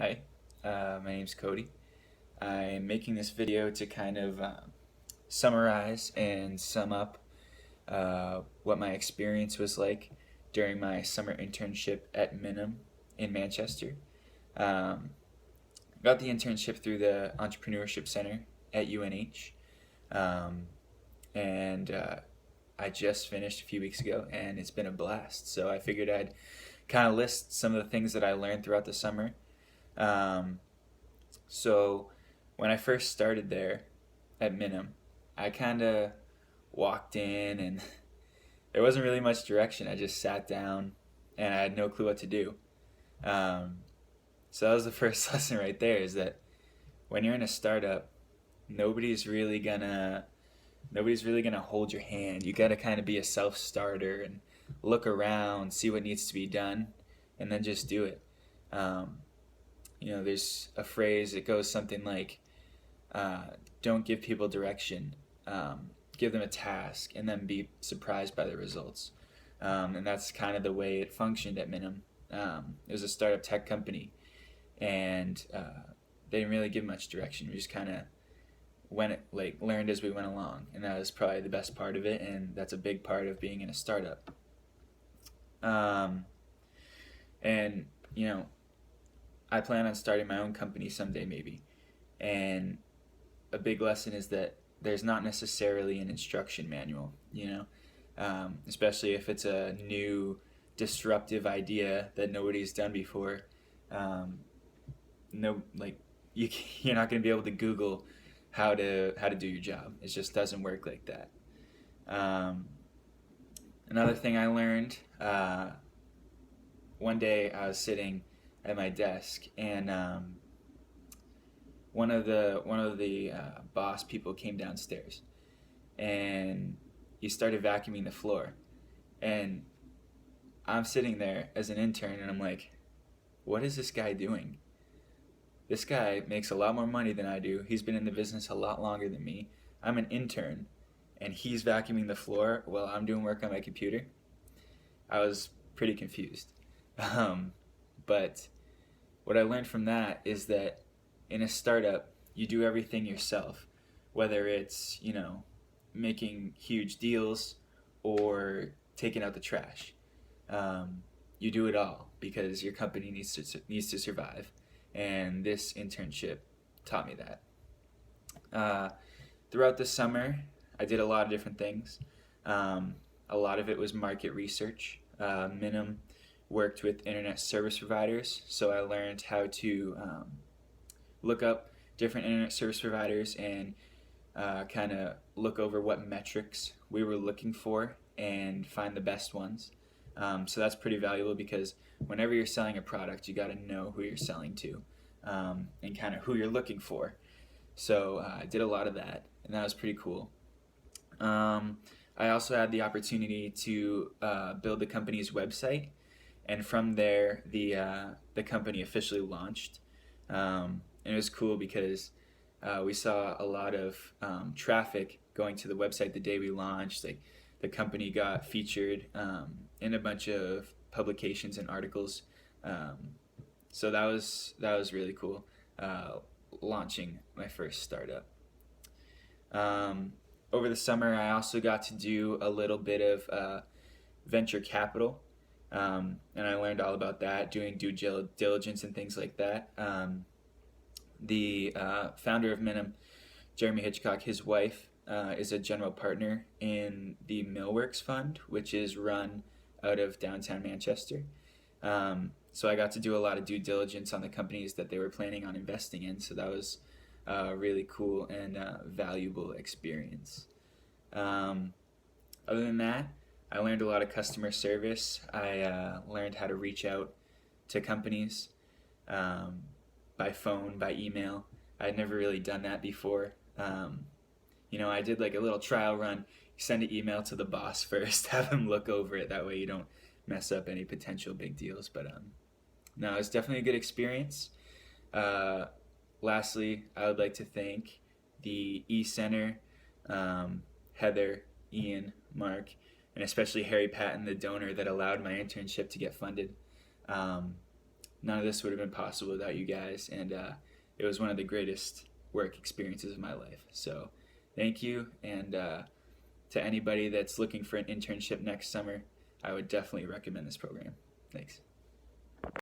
Hi, my name's Cody. I'm making this video to kind of summarize and sum up what my experience was like during my summer internship at Minim in Manchester. Um, got the internship through the Entrepreneurship Center at UNH, um, and I just finished a few weeks ago, and it's been a blast. So I figured I'd kind of list some of the things that I learned throughout the summer. Um, so when I first started there at Minim, I kind of walked in and there wasn't really much direction. I just sat down and I had no clue what to do. Um, so that was the first lesson right there, is that when you're in a startup, nobody's really gonna nobody's really gonna hold your hand. You gotta kind of be a self-starter and look around, see what needs to be done, and then just do it. Um, there's a phrase that goes something like, uh, "Don't give people direction. Give them a task, and then be surprised by the results." And that's kind of the way it functioned at Minim. It was a startup tech company, and they didn't really give much direction. We just kind of learned as we went along, and that was probably the best part of it, and that's a big part of being in a startup. Um, and I plan on starting my own company someday, maybe. And a big lesson is that there's not necessarily an instruction manual, especially if it's a new disruptive idea that nobody's done before. Um, no, like you're not going to be able to Google how to do your job. It just doesn't work like that. Um, Another thing I learned, one day I was sitting at my desk, and one of the boss people came downstairs, and he started vacuuming the floor, and I'm sitting there as an intern, and I'm like, what is this guy doing? This guy makes a lot more money than I do. He's been in the business a lot longer than me. I'm an intern, and he's vacuuming the floor while I'm doing work on my computer. I was pretty confused. But what I learned from that is that in a startup, you do everything yourself, whether it's, making huge deals or taking out the trash. You do it all because your company needs to survive, and this internship taught me that. Throughout the summer, I did a lot of different things. A lot of it was market research. Minim worked with internet service providers, so I learned how to look up different internet service providers and kind of look over what metrics we were looking for and find the best ones. So that's pretty valuable because whenever you're selling a product, you got to know who you're selling to, and kind of who you're looking for. So I did a lot of that, and that was pretty cool. I also had the opportunity to build the company's website, and from there, the company officially launched. And it was cool because we saw a lot of traffic going to the website the day we launched. Like, the company got featured in a bunch of publications and articles. So that was really cool. Launching my first startup. Over the summer, I also got to do a little bit of venture capital, and I learned all about that, doing due diligence and things like that. The founder of Minim, Jeremy Hitchcock, his wife, is a general partner in the Millworks Fund, which is run out of downtown Manchester. So I got to do a lot of due diligence on the companies that they were planning on investing in. So that was a really cool and valuable experience. Other than that, I learned a lot of customer service. I learned how to reach out to companies by phone, by email. I'd never really done that before. I did like a little trial run. Send an email to the boss first, have him look over it. That way you don't mess up any potential big deals. But no, it's definitely a good experience. Lastly, I would like to thank the ECenter, Heather, Ian, Mark, and especially Harry Patton, the donor that allowed my internship to get funded. none of this would have been possible without you guys, and it was one of the greatest work experiences of my life. So thank you, and to anybody that's looking for an internship next summer, I would definitely recommend this program. Thanks.